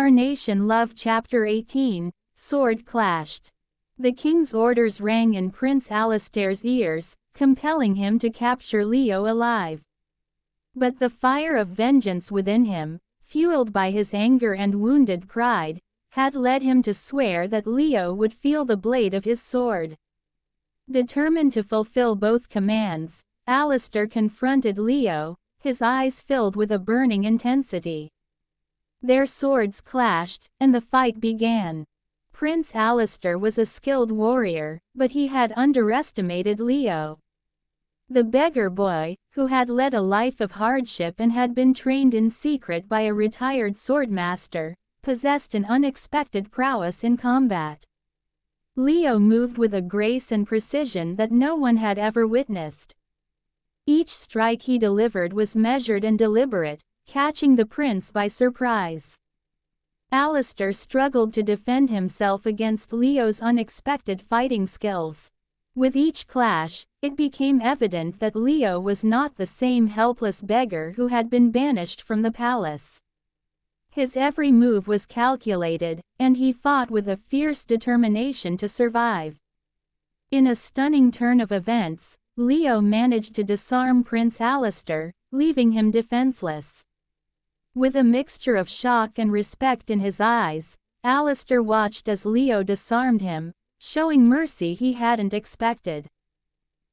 Carnation Love Chapter 18, Sword Clashed. The king's orders rang in Prince Alistair's ears, compelling him to capture Leo alive. But the fire of vengeance within him, fueled by his anger and wounded pride, had led him to swear that Leo would feel the blade of his sword. Determined to fulfill both commands, Alistair confronted Leo, his eyes filled with a burning intensity. Their swords clashed, and the fight began. Prince Alistair was a skilled warrior, but he had underestimated Leo. The beggar boy, who had led a life of hardship and had been trained in secret by a retired swordmaster, possessed an unexpected prowess in combat. Leo moved with a grace and precision that no one had ever witnessed. Each strike he delivered was measured and deliberate, catching the prince by surprise. Alistair struggled to defend himself against Leo's unexpected fighting skills. With each clash, it became evident that Leo was not the same helpless beggar who had been banished from the palace. His every move was calculated, and he fought with a fierce determination to survive. In a stunning turn of events, Leo managed to disarm Prince Alistair, leaving him defenseless. With a mixture of shock and respect in his eyes, Alistair watched as Leo disarmed him, showing mercy he hadn't expected.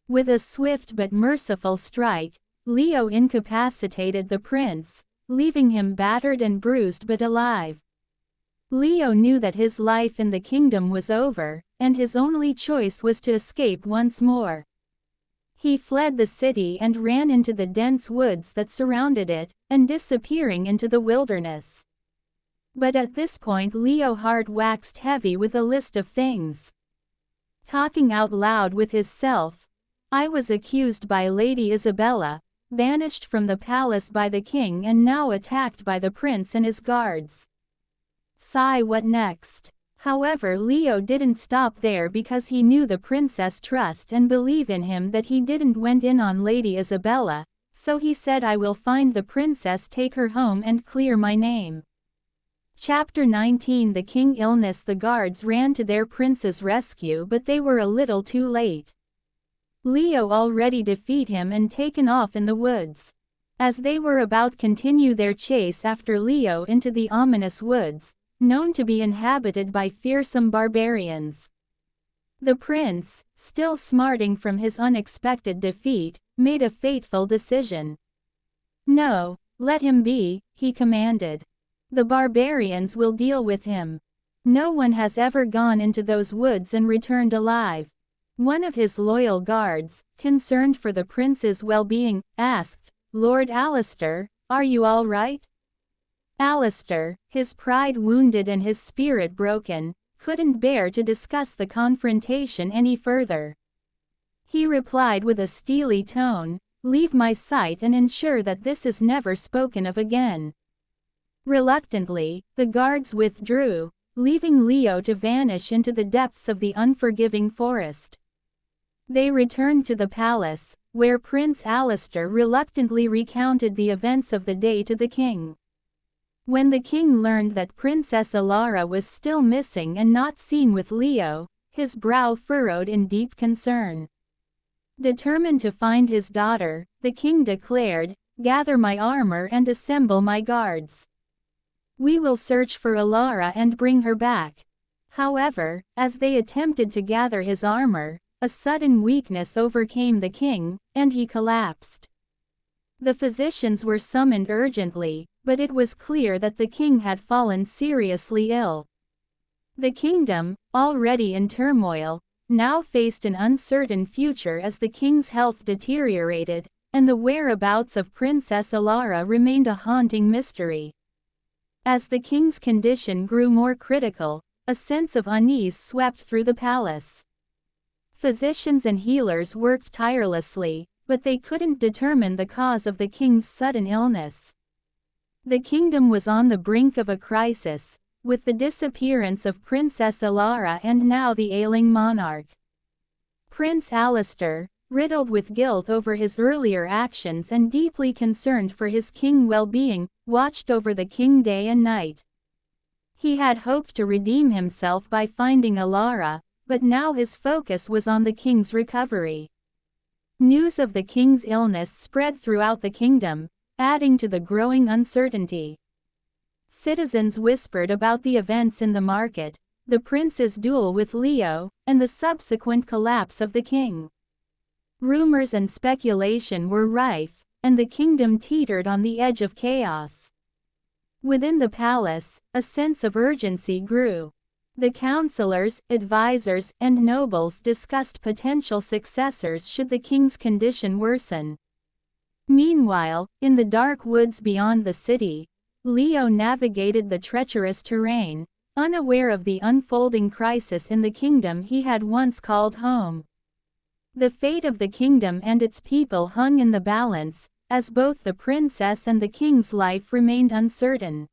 With a swift but merciful strike, Leo incapacitated the prince, leaving him battered and bruised but alive. Leo knew that his life in the kingdom was over, and his only choice was to escape once more. He fled the city and ran into the dense woods that surrounded it, and disappearing into the wilderness. But at this point Leo's heart waxed heavy with a list of things. Talking out loud with himself, I was accused by Lady Isabella, banished from the palace by the king and now attacked by the prince and his guards. Sigh, what next? However, Leo didn't stop there because he knew the princess trust and believe in him that he didn't went in on Lady Isabella, so he said, I will find the princess, take her home and clear my name. Chapter 19. The king illness. The guards ran to their prince's rescue, but they were a little too late. Leo already defeated him and taken off in the woods. As they were about to continue their chase after Leo into the ominous woods, known to be inhabited by fearsome barbarians, the prince, still smarting from his unexpected defeat, made a fateful decision. No, let him be, he commanded. The barbarians will deal with him. No one has ever gone into those woods and returned alive. One of his loyal guards, concerned for the prince's well-being, asked, Lord Alistair, are you all right? Alistair, his pride wounded and his spirit broken, couldn't bear to discuss the confrontation any further. He replied with a steely tone, leave my sight and ensure that this is never spoken of again. Reluctantly, the guards withdrew, leaving Leo to vanish into the depths of the unforgiving forest. They returned to the palace, where Prince Alistair reluctantly recounted the events of the day to the king. When the king learned that Princess Alara was still missing and not seen with Leo, his brow furrowed in deep concern. Determined to find his daughter, the king declared, gather my armor and assemble my guards. We will search for Alara and bring her back. However, as they attempted to gather his armor, a sudden weakness overcame the king, and he collapsed. The physicians were summoned urgently, but it was clear that the king had fallen seriously ill. The kingdom, already in turmoil, now faced an uncertain future as the king's health deteriorated, and the whereabouts of Princess Alara remained a haunting mystery. As the king's condition grew more critical, a sense of unease swept through the palace. Physicians and healers worked tirelessly, but they couldn't determine the cause of the king's sudden illness. The kingdom was on the brink of a crisis, with the disappearance of Princess Alara and now the ailing monarch. Prince Alistair, riddled with guilt over his earlier actions and deeply concerned for his king's well-being, watched over the king day and night. He had hoped to redeem himself by finding Alara, but now his focus was on the king's recovery. News of the king's illness spread throughout the kingdom, adding to the growing uncertainty. Citizens whispered about the events in the market, the prince's duel with Leo, and the subsequent collapse of the king. Rumors and speculation were rife, and the kingdom teetered on the edge of chaos. Within the palace, a sense of urgency grew. The counselors, advisors, and nobles discussed potential successors should the king's condition worsen. Meanwhile, in the dark woods beyond the city, Leo navigated the treacherous terrain, unaware of the unfolding crisis in the kingdom he had once called home. The fate of the kingdom and its people hung in the balance, as both the princess and the king's life remained uncertain.